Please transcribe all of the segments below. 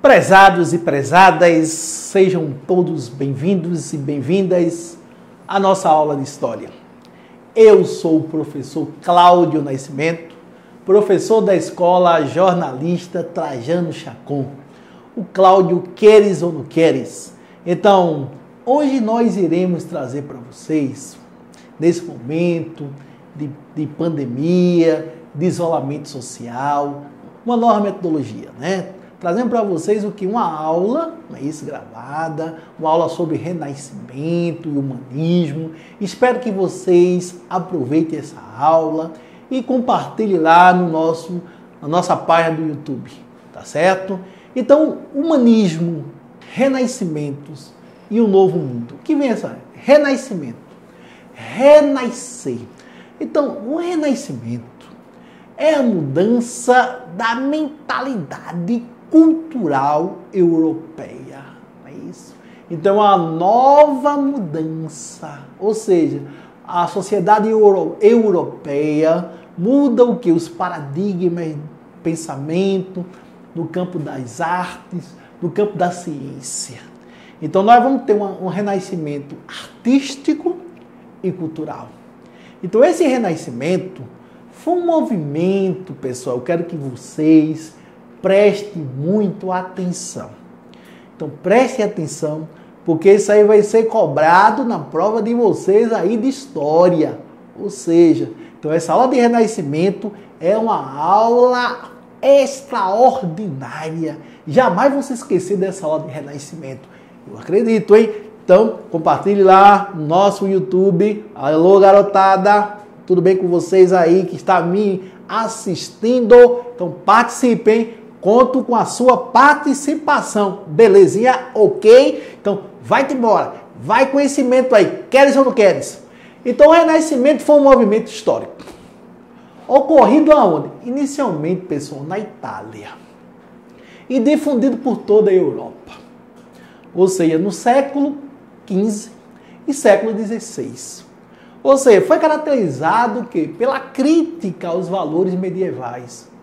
Prezados e prezadas, sejam todos bem-vindos e bem-vindas à nossa aula de História. Eu sou o professor Cláudio Nascimento, professor da Escola Jornalista Trajano Chacon. O Cláudio, queres ou não queres? Então, hoje nós iremos trazer para vocês, nesse momento de pandemia, de isolamento social, uma nova metodologia, né? Trazendo para vocês o que? Uma aula, gravada, uma aula sobre renascimento e humanismo. Espero que vocês aproveitem essa aula e compartilhem lá na nossa página do YouTube, tá certo? Então, humanismo, renascimentos e o novo mundo. O que vem essa? Renascimento. Renascer. Então, o renascimento é a mudança da mentalidade cultural europeia, não é isso? Então, a nova mudança, ou seja, a sociedade europeia muda o que? Os paradigmas de pensamento no campo das artes, no campo da ciência. Então, nós vamos ter um renascimento artístico e cultural. Então, esse renascimento foi um movimento, pessoal, eu quero que vocês prestem muito atenção. Então, prestem atenção, porque isso aí vai ser cobrado na prova de vocês aí de história. Ou seja, então essa aula de renascimento é uma aula extraordinária. Jamais vão se esquecer dessa aula de renascimento. Eu acredito, hein? Então, compartilhe lá no nosso YouTube. Alô, garotada! Tudo bem com vocês aí que está me assistindo? Então, participem. Conto com a sua participação. Belezinha? Ok? Então, vai-te embora. Vai conhecimento aí. Queres ou não queres? Então, o Renascimento foi um movimento histórico. Ocorrido aonde? Inicialmente, pessoal, na Itália. E difundido por toda a Europa. Ou seja, no século XV e século XVI. Ou seja, foi caracterizado pela crítica aos valores medievais.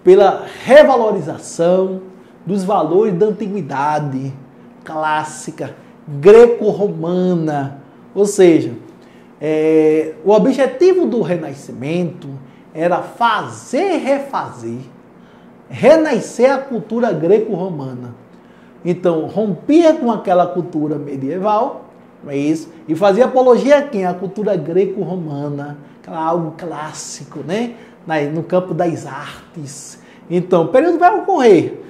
Pela revalorização dos valores da antiguidade clássica, greco-romana. Ou seja, o objetivo do Renascimento era fazer refazer, renascer a cultura greco-romana. Então, rompia com aquela cultura medieval, não é isso? E fazia apologia a quem? A cultura greco-romana, algo clássico, né? No campo das artes. Então, o período vai ocorrer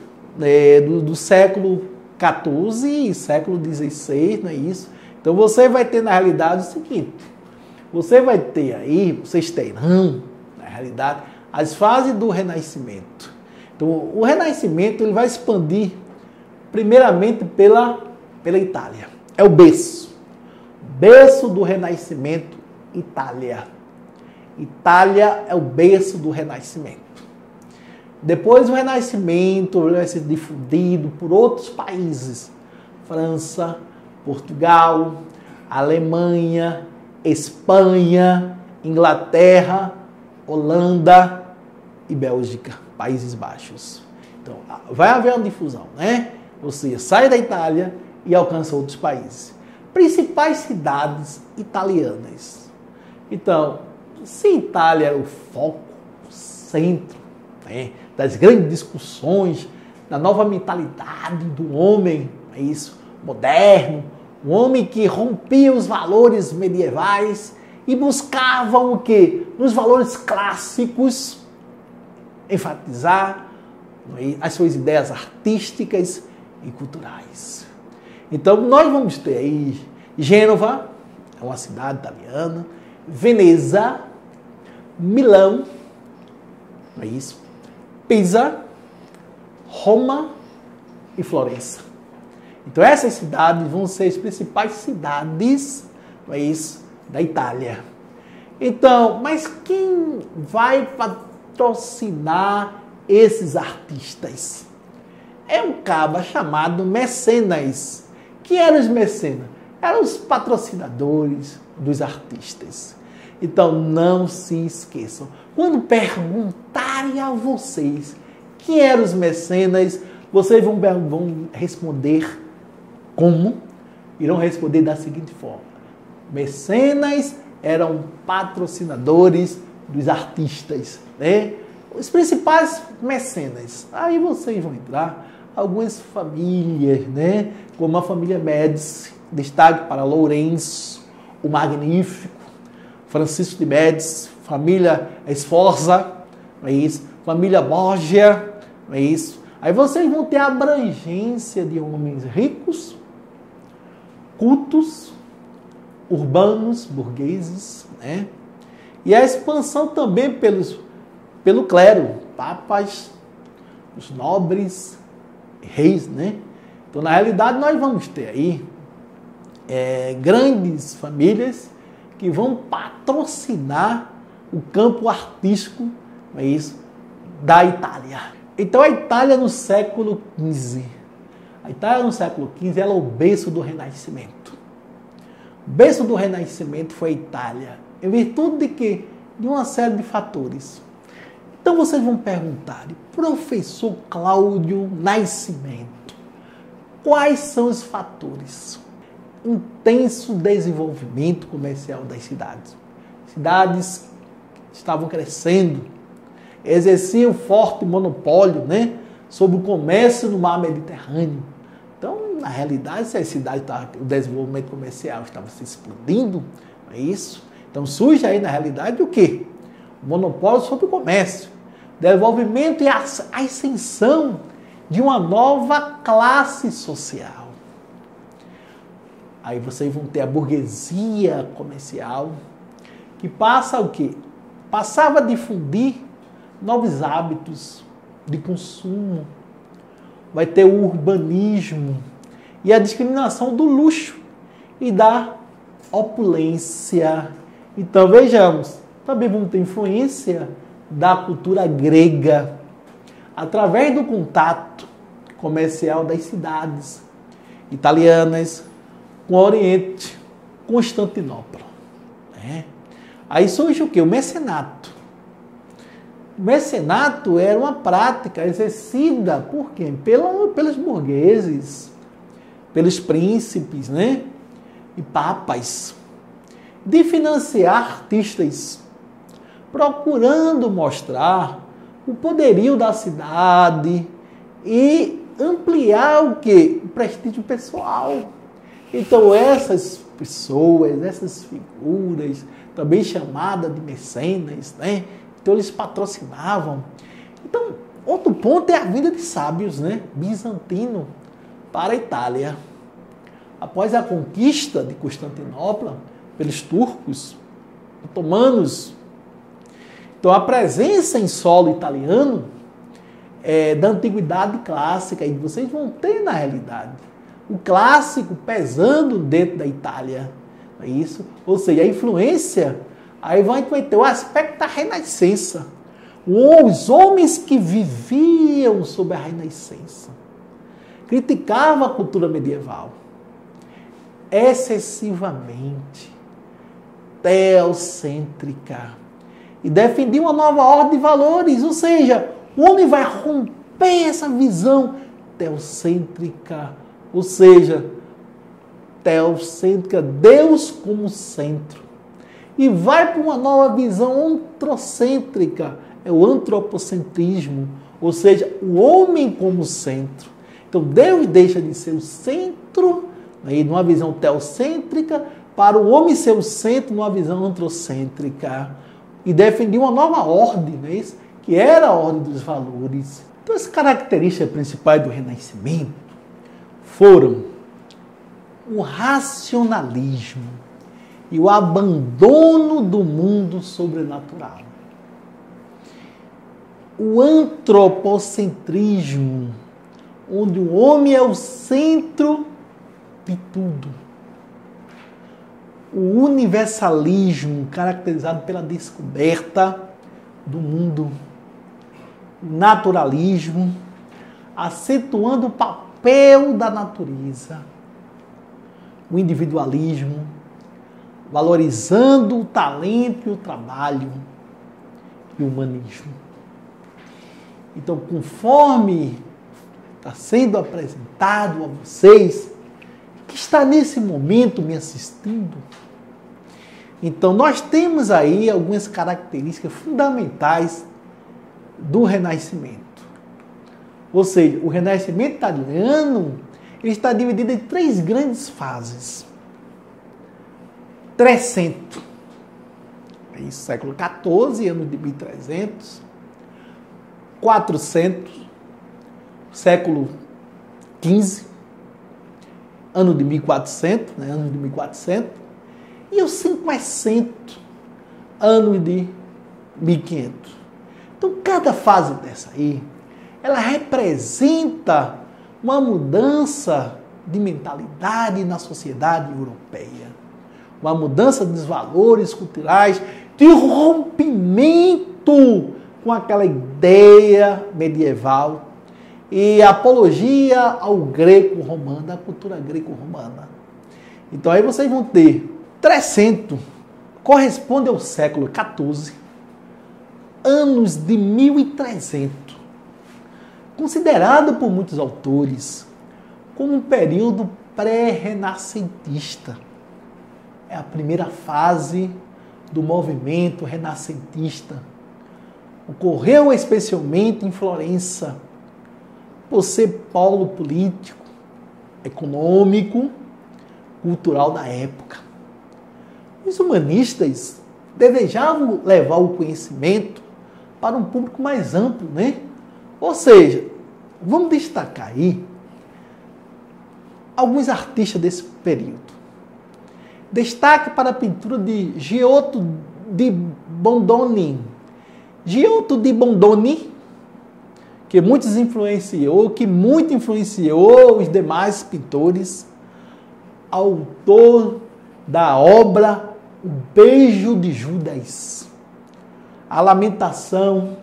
do século XIV e século XVI, não é isso? Então, você vai ter, na realidade, o seguinte. Vocês terão, na realidade, as fases do Renascimento. Então, o Renascimento ele vai expandir, primeiramente, pela Itália. É o berço. Berço do Renascimento, Itália. Itália é o berço do Renascimento. Depois o Renascimento vai ser difundido por outros países. França, Portugal, Alemanha, Espanha, Inglaterra, Holanda e Bélgica, Países Baixos. Então, vai haver uma difusão, né? Ou seja, sai da Itália e alcança outros países. Principais cidades italianas. Então, se Itália é o foco, o centro, né, das grandes discussões, da nova mentalidade do homem, é isso, moderno, um homem que rompia os valores medievais e buscava o quê? Nos valores clássicos, enfatizar as suas ideias artísticas e culturais. Então, nós vamos ter aí Gênova, é uma cidade italiana, Veneza, Milão, não é isso? Pisa, Roma e Florença. Então essas cidades vão ser as principais cidades, não é isso? Da Itália. Então, mas quem vai patrocinar esses artistas? É um caba chamado mecenas. Que eram os mecenas? Eram os patrocinadores dos artistas. Então, não se esqueçam. Quando perguntarem a vocês quem eram os mecenas, Vocês vão responder como? Irão responder da seguinte forma: mecenas eram patrocinadores dos artistas, né? Os principais mecenas. Aí vocês vão entrar algumas famílias, né? Como a família Médici, destaque para Lourenço, o Magnífico, Francisco de Médici, família Sforza, não é isso? Família Borgia, não é isso? Aí vocês vão ter a abrangência de homens ricos, cultos, urbanos, burgueses, né? E a expansão também pelo clero, papas, os nobres, reis, né? Então, na realidade, nós vamos ter aí grandes famílias que vão patrocinar o campo artístico, não é isso, da Itália. Então, a Itália no século XV. A Itália no século XV ela é o berço do Renascimento. O berço do Renascimento foi a Itália. Em virtude de quê? De uma série de fatores. Então vocês vão perguntar, professor Cláudio Nascimento, quais são os fatores? Intenso desenvolvimento comercial das cidades. Cidades estavam crescendo, exerciam forte monopólio, né, sobre o comércio no mar Mediterrâneo. Então, na realidade, se a cidade o desenvolvimento comercial estava se expandindo, não é isso? Então surge aí, na realidade, o quê? O monopólio sobre o comércio, desenvolvimento e a ascensão de uma nova classe social. Aí vocês vão ter a burguesia comercial, que passa o quê? Passava a difundir novos hábitos de consumo. Vai ter o urbanismo e a discriminação do luxo e da opulência. Então, vejamos, também vamos ter influência da cultura grega através do contato comercial das cidades italianas com o Oriente, Constantinopla. Né? Aí surge o quê? O mecenato. O mecenato era uma prática exercida por quem? Pelos burgueses, pelos príncipes, né? E papas, de financiar artistas, procurando mostrar o poderio da cidade e ampliar o quê? O prestígio pessoal. Então essas pessoas, essas figuras, também chamadas de mecenas, né? Então eles patrocinavam. Então, outro ponto é a vinda de sábios, né? Bizantino para a Itália. Após a conquista de Constantinopla pelos turcos, otomanos, então a presença em solo italiano da antiguidade clássica, e vocês vão ter na realidade o clássico pesando dentro da Itália, não é isso? Ou seja, a influência, aí vai ter o aspecto da Renascença, os homens que viviam sob a Renascença, criticavam a cultura medieval, excessivamente teocêntrica, e defendiam uma nova ordem de valores, ou seja, o homem vai romper essa visão teocêntrica, ou seja, teocêntrica, Deus como centro, e vai para uma nova visão antrocêntrica, é o antropocentrismo, ou seja, o homem como centro. Então Deus deixa de ser o centro, aí, numa visão teocêntrica, para o homem ser o centro numa visão antrocêntrica, e defendia uma nova ordem, não é isso? Que era a ordem dos valores. Então as características principais do Renascimento foram o racionalismo e o abandono do mundo sobrenatural. O antropocentrismo, onde o homem é o centro de tudo. O universalismo, caracterizado pela descoberta do mundo. O naturalismo, acentuando o papel da natureza. O individualismo, valorizando o talento e o trabalho. E o humanismo. Então, conforme está sendo apresentado a vocês, que está nesse momento me assistindo. Então, nós temos aí algumas características fundamentais do Renascimento. Ou seja, o Renascimento italiano ele está dividido em 3 grandes fases. 300, século XIV, ano de 1300. 400, século XV, ano de 1400, ano de 1400. E os 500, ano de 1500. Então, cada fase dessa aí, ela representa uma mudança de mentalidade na sociedade europeia. Uma mudança dos valores culturais, de rompimento com aquela ideia medieval e apologia ao greco-romano, à cultura greco-romana. Então aí vocês vão ter 300, corresponde ao século XIV, anos de 1300. Considerado por muitos autores como um período pré-renascentista. É a primeira fase do movimento renascentista. Ocorreu especialmente em Florença, por ser polo político, econômico, cultural da época. Os humanistas desejavam levar o conhecimento para um público mais amplo, né? Ou seja, vamos destacar aí alguns artistas desse período. Destaque para a pintura de Giotto di Bondone. Giotto di Bondone, que muito influenciou os demais pintores, autor da obra O Beijo de Judas, A Lamentação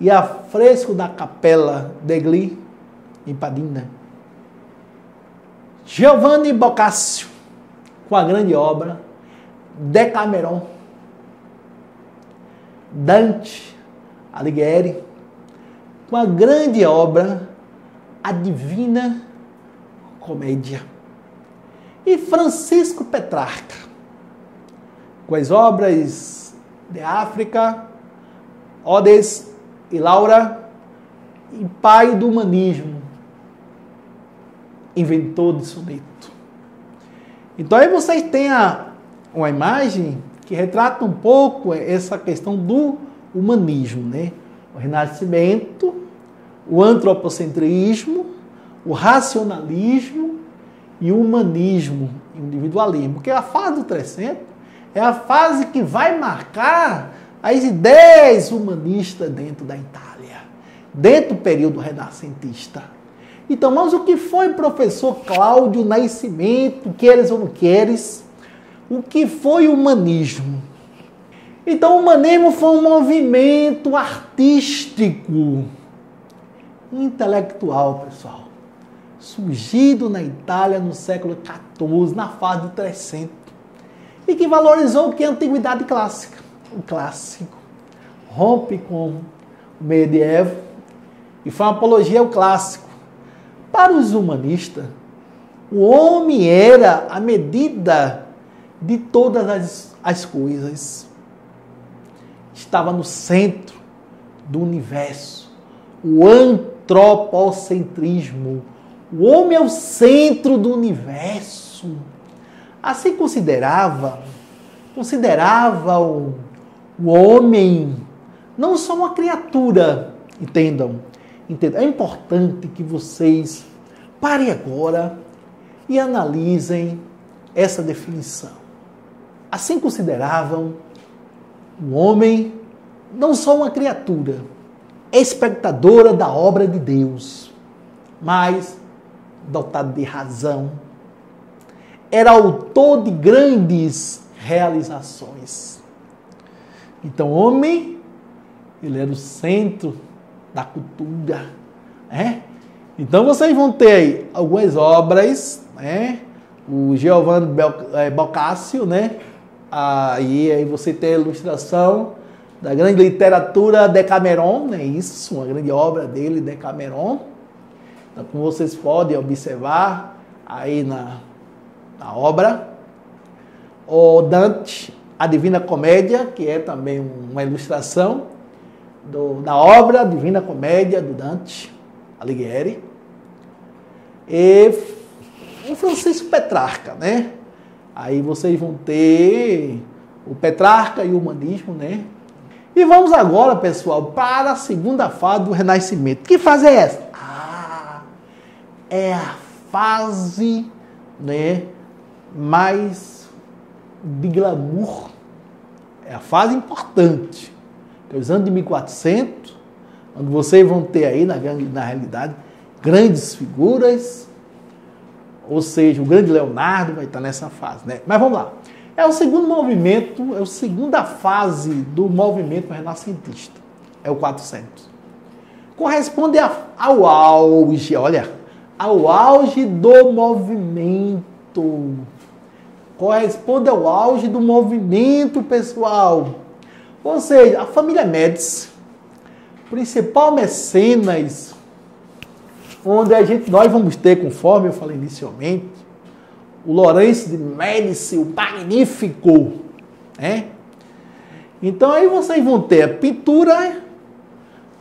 e afresco da Capela degli em Padina. Giovanni Boccaccio, com a grande obra Decameron. Dante Alighieri, com a grande obra A Divina Comédia. E Francisco Petrarca, com as obras de África, Odes e Laura, e pai do humanismo, inventor de soneto. Então aí vocês têm uma imagem que retrata um pouco essa questão do humanismo, né? O renascimento, o antropocentrismo, o racionalismo e o humanismo e o individualismo. Porque a fase do 300 é a fase que vai marcar as ideias humanistas dentro da Itália, dentro do período renascentista. Então, mas o que foi professor Cláudio Nascimento, queres ou não queres, o que foi o humanismo? Então, o humanismo foi um movimento artístico, intelectual, pessoal, surgido na Itália no século XIV, na fase do 300, e que valorizou o que é a antiguidade clássica. O clássico rompe com o medievo e foi uma apologia ao clássico. Para os humanistas, o homem era a medida de todas as coisas. Estava no centro do universo. O antropocentrismo. O homem é o centro do universo. Assim considerava o homem não só uma criatura, entendam. É importante que vocês parem agora e analisem essa definição. Assim consideravam o homem não só uma criatura, espectadora da obra de Deus, mas dotado de razão. Era autor de grandes realizações. Então, o homem, ele era o centro da cultura. Então, vocês vão ter aí algumas obras, o Giovanni Boccaccio, aí você tem a ilustração da grande literatura Decameron, isso, uma grande obra dele, Decameron. Então, como vocês podem observar aí na obra, o Dante, a Divina Comédia, que é também uma ilustração da obra Divina Comédia do Dante Alighieri, e o Francisco Petrarca, né? Aí vocês vão ter o Petrarca e o humanismo, né? E vamos agora, pessoal, para a segunda fase do Renascimento. Que fase é essa? É a fase, né, mais de glamour. É a fase importante. Que é os anos de 1400, onde vocês vão ter aí, na realidade, grandes figuras, ou seja, o grande Leonardo vai estar nessa fase, né? Mas vamos lá. É o segundo movimento, é a segunda fase do movimento renascentista. É o 400. Corresponde ao auge, olha, ao auge do movimento. Corresponde ao auge do movimento, pessoal. Ou seja, a família Médici, principal mecenas, onde nós vamos ter, conforme eu falei inicialmente, o Lourenço de Médici, o Magnífico, né? Então aí vocês vão ter a pintura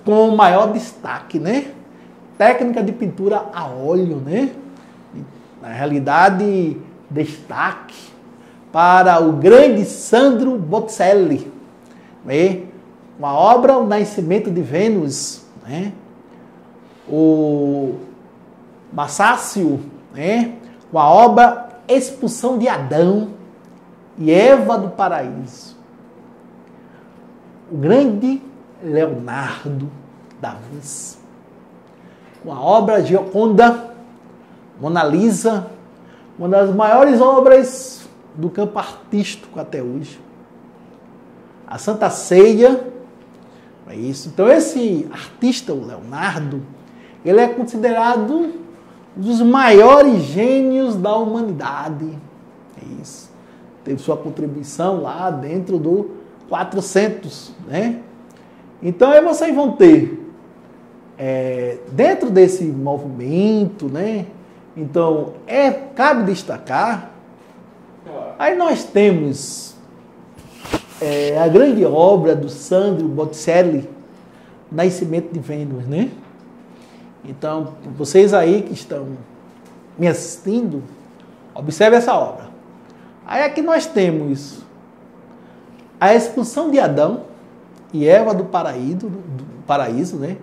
com maior destaque, né? Técnica de pintura a óleo, né? Na realidade, destaque para o grande Sandro Botticelli, né? Uma obra, O Nascimento de Vênus, né? O Massácio, né? Com a obra Expulsão de Adão e Eva do Paraíso. O grande Leonardo da Vinci, com a obra Gioconda, Mona Lisa, uma das maiores obras do campo artístico até hoje. A Santa Ceia, é isso. Então esse artista, o Leonardo, ele é considerado um dos maiores gênios da humanidade. É isso. Teve sua contribuição lá dentro do 400, né? Então aí vocês vão ter, dentro desse movimento, né? Então, cabe destacar, aí nós temos a grande obra do Sandro Botticelli, Nascimento de Vênus, né? Então, vocês aí que estão me assistindo, observe essa obra. Aí aqui nós temos a expulsão de Adão e Eva do paraíso, né?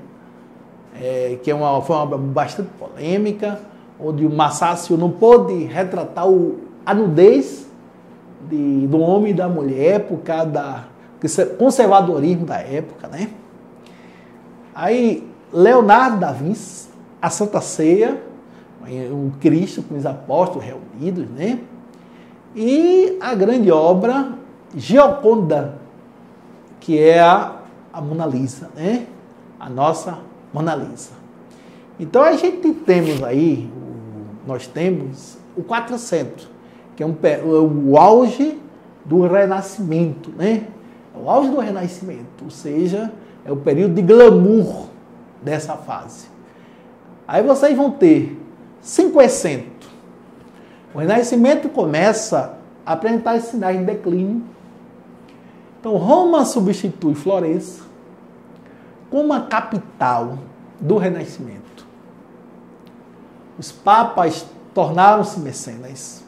Que foi uma obra bastante polêmica, onde o Massácio não pôde retratar a nudez do homem e da mulher por causa do conservadorismo da época, né? Aí Leonardo da Vinci, a Santa Ceia, o Cristo com os apóstolos reunidos, né? E a grande obra Gioconda, que é a Mona Lisa, né? A nossa Mona Lisa. Então a gente temos aí, nós temos o 400, que é o auge do Renascimento, né? O auge do Renascimento, ou seja, é o período de glamour dessa fase. Aí vocês vão ter 500. O Renascimento começa a apresentar sinais de declínio. Então Roma substitui Florença como a capital do Renascimento. Os papas tornaram-se mecenas.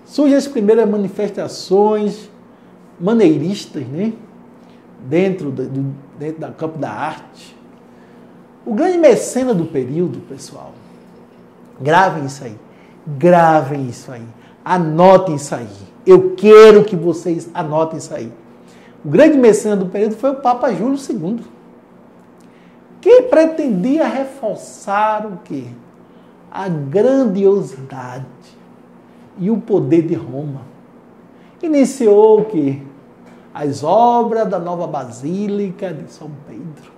Surgem as primeiras manifestações maneiristas, né? Dentro do campo da arte. O grande mecena do período, pessoal, gravem isso aí. Gravem isso aí. Anotem isso aí. Eu quero que vocês anotem isso aí. O grande mecena do período foi o Papa Júlio II, que pretendia reforçar o quê? A grandiosidade e o poder de Roma. Iniciou o quê? As obras da nova Basílica de São Pedro.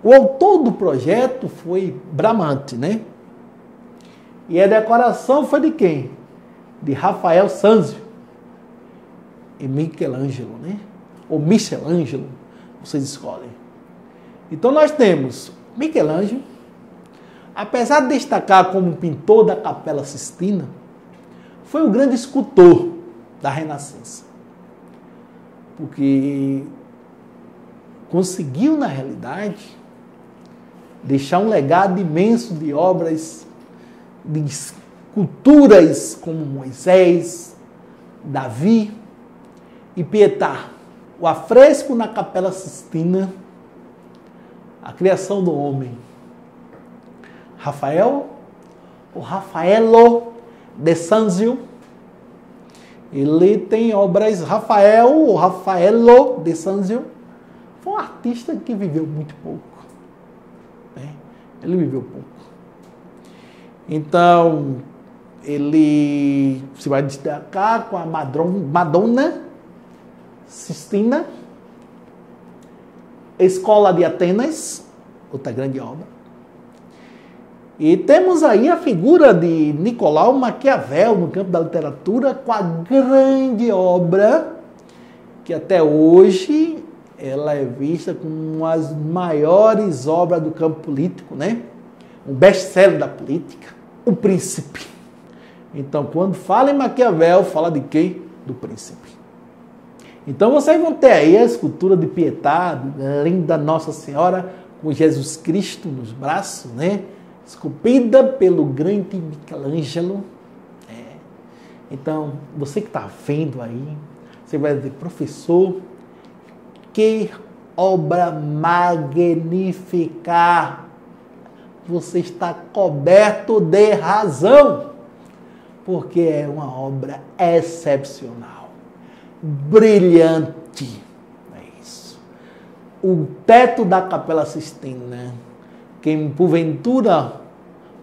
O autor do projeto foi Bramante, né? E a decoração foi de quem? De Rafael Sanzio e Michelangelo, né? Ou Michelangelo, vocês escolhem. Então nós temos Michelangelo, apesar de destacar como pintor da Capela Sistina, foi um grande escultor da Renascença. Porque conseguiu, na realidade, deixar um legado imenso de obras, de esculturas como Moisés, Davi e Pietà. O afresco na Capela Sistina, a criação do homem. Rafael, o Raffaello de Sanzio, ele tem obras. Raffaello de Sanzio foi um artista que viveu muito pouco. Né? Ele viveu pouco. Então, ele se vai destacar com a Madonna Sistina, Escola de Atenas, outra grande obra. E temos aí a figura de Nicolau Maquiavel no campo da literatura, com a grande obra que até hoje ela é vista como uma das maiores obras do campo político, né? Um best-seller da política, O Príncipe. Então, quando fala em Maquiavel, fala de quem? Do Príncipe. Então, vocês vão ter aí a escultura de Pietà, linda Nossa Senhora, com Jesus Cristo nos braços, né? Esculpida pelo grande Michelangelo. Então, você que está vendo aí, você vai dizer, professor, que obra magnífica! Você está coberto de razão, porque é uma obra excepcional, brilhante. É isso. O teto da Capela Sistina, quem porventura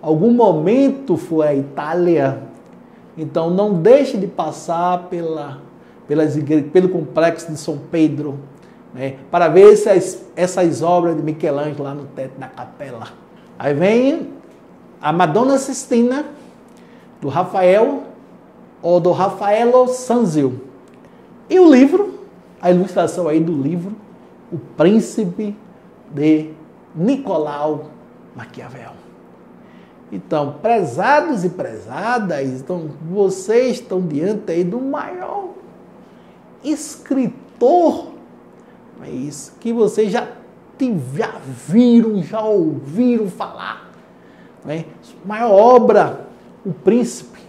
algum momento for à Itália, então não deixe de passar pelo complexo de São Pedro, né, para ver essas obras de Michelangelo lá no teto da capela. Aí vem a Madonna Sistina, do Rafael, ou do Raffaello Sanzio. E o livro, a ilustração aí do livro, O Príncipe de Nicolau Maquiavel. Então, prezados e prezadas, então, vocês estão diante aí do maior escritor, mas que vocês já viram, já ouviram falar, né? Maior obra, O Príncipe,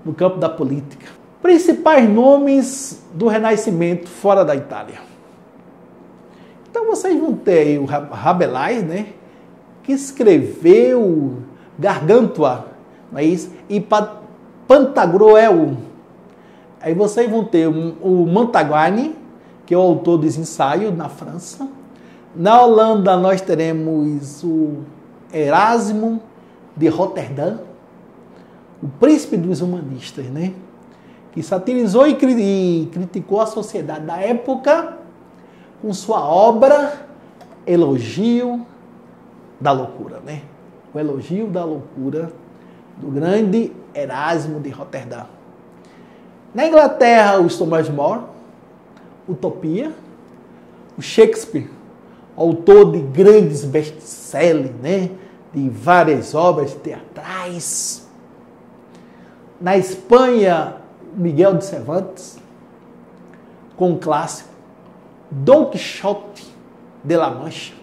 no campo da política. Principais nomes do Renascimento fora da Itália. Então vocês vão ter aí o Rabelais, né? Que escreveu Gargantua, não é isso? E Pantagruel. Aí vocês vão ter o Montaigne, que é o autor dos ensaios na França. Na Holanda nós teremos o Erasmo de Roterdã, o príncipe dos humanistas, né? Que satirizou e criticou a sociedade da época com sua obra Elogio da Loucura, né? O Elogio da Loucura do grande Erasmo de Roterdã. Na Inglaterra, o Thomas More, Utopia, o Shakespeare, autor de grandes best-sellers, né? De várias obras teatrais. Na Espanha, Miguel de Cervantes, com o clássico Dom Quixote de La Mancha.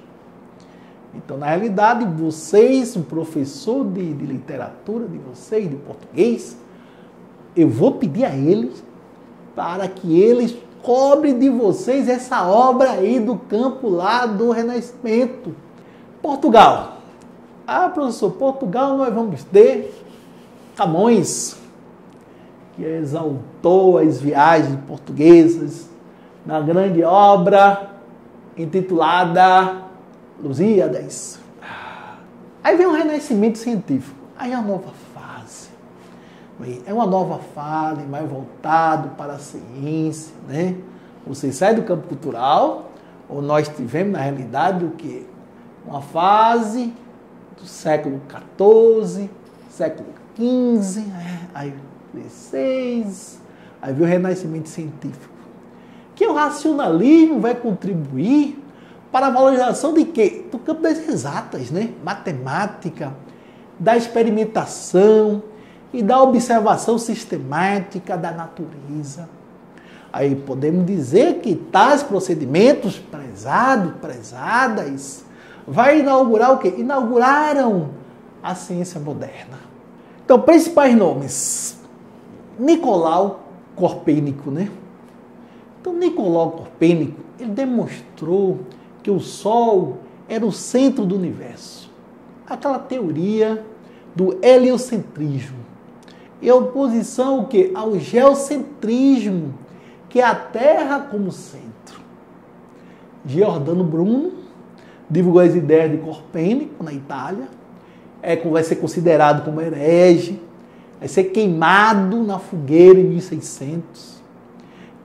Então, na realidade, vocês, o professor de literatura de vocês, de português, eu vou pedir a eles para que eles cobrem de vocês essa obra aí do campo lá do Renascimento. Portugal. Ah, professor, Portugal nós vamos ter Camões, que exaltou as viagens portuguesas na grande obra intitulada Lusíadas. Aí vem o Renascimento científico. Aí é uma nova fase. É uma nova fase mais voltado para a ciência, né? Você sai do campo cultural, ou nós tivemos na realidade o quê? Uma fase do século XIV, século XV, aí XVI, aí veio o Renascimento científico. Que o racionalismo vai contribuir para a valorização de quê? Do campo das exatas, né? Matemática, da experimentação e da observação sistemática da natureza. Aí podemos dizer que tais procedimentos, prezadas, vai inaugurar o quê? Inauguraram a ciência moderna. Então, principais nomes. Nicolau Copérnico, né? Então, Nicolau Copérnico, ele demonstrou que o Sol era o centro do universo. Aquela teoria do heliocentrismo. Em oposição ao quê? Ao geocentrismo, que é a Terra como centro. Giordano Bruno divulgou as ideias de Copérnico na Itália. Vai ser considerado como herege. Vai ser queimado na fogueira em 1600.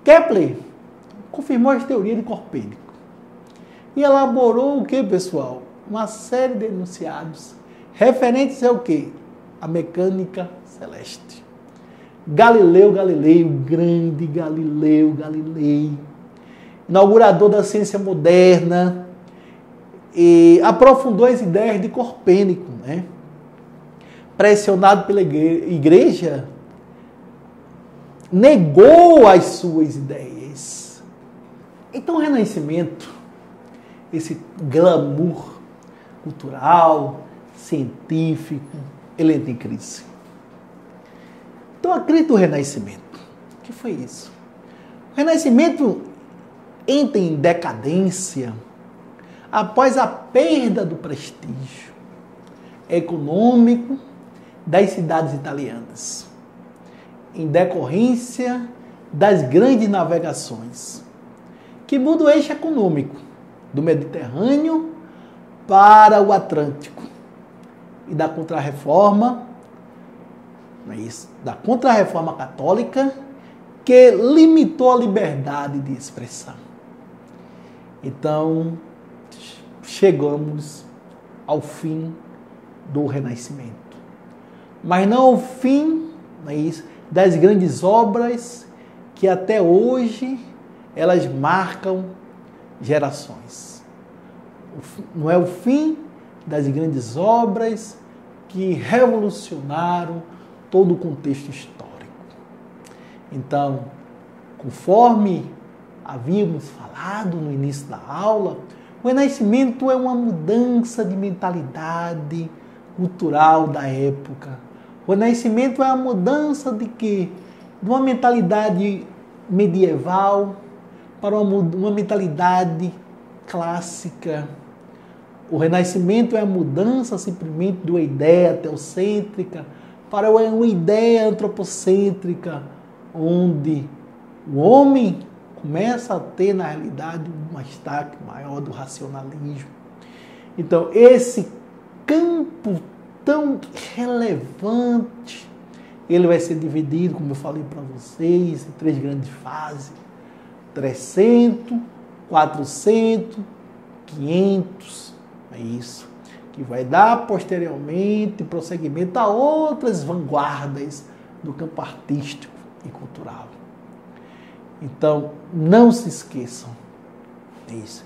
Kepler confirmou as teorias de Copérnico. E elaborou o que, pessoal? Uma série de enunciados referentes ao que? A mecânica celeste. Galileu Galilei, o grande Galileu Galilei, inaugurador da ciência moderna, e aprofundou as ideias de Copérnico, né? Pressionado pela igreja, negou as suas ideias. Então o Renascimento, esse glamour cultural, científico, ele entra em crise. Então a crise do Renascimento, o que foi isso? O Renascimento entra em decadência após a perda do prestígio econômico das cidades italianas, em decorrência das grandes navegações, que muda o eixo econômico do Mediterrâneo para o Atlântico, e da Contra-Reforma, da Contra-Reforma Católica, que limitou a liberdade de expressão. Então, chegamos ao fim do Renascimento. Mas não ao fim, das grandes obras que até hoje elas marcam gerações. Não é o fim das grandes obras que revolucionaram todo o contexto histórico. Então, conforme havíamos falado no início da aula, o Renascimento é uma mudança de mentalidade cultural da época. O Renascimento é a mudança de quê? De uma mentalidade medieval para uma mentalidade clássica. O Renascimento é a mudança simplesmente de uma ideia teocêntrica para uma ideia antropocêntrica, onde o homem começa a ter, na realidade, um destaque maior do racionalismo. Então, esse campo tão relevante, ele vai ser dividido, como eu falei para vocês, em 3 grandes fases: 300, 400, 500, é isso, que vai dar posteriormente prosseguimento a outras vanguardas do campo artístico e cultural. Então, não se esqueçam disso,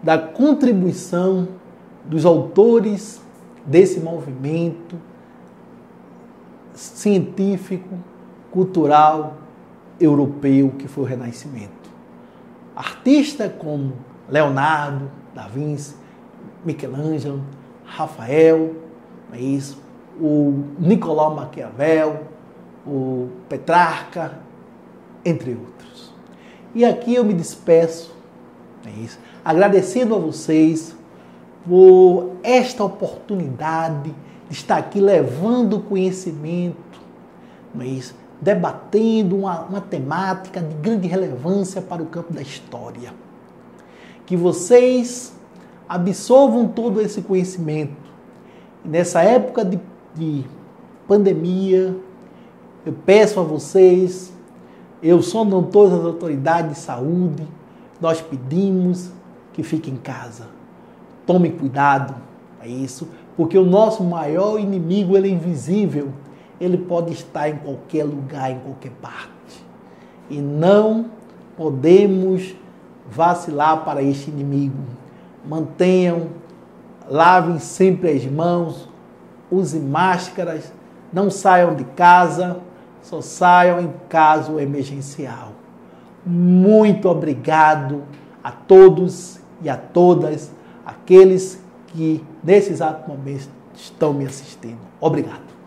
da contribuição dos autores desse movimento científico, cultural, europeu, que foi o Renascimento. Artistas como Leonardo da Vinci, Michelangelo, Rafael, é isso, o Nicolau Maquiavel, o Petrarca, entre outros. E aqui eu me despeço, é isso, agradecendo a vocês por esta oportunidade de estar aqui levando conhecimento, não é isso, debatendo uma temática de grande relevância para o campo da história. Que vocês absorvam todo esse conhecimento. E nessa época de pandemia, eu peço a vocês, eu sondando todas as autoridades de saúde, nós pedimos que fiquem em casa. Tomem cuidado, é isso, porque o nosso maior inimigo, ele é invisível, ele pode estar em qualquer lugar, em qualquer parte. E não podemos vacilar para este inimigo. lavem sempre as mãos, usem máscaras, não saiam de casa, só saiam em caso emergencial. Muito obrigado a todos e a todas aqueles que nesse exato momento estão me assistindo. Obrigado.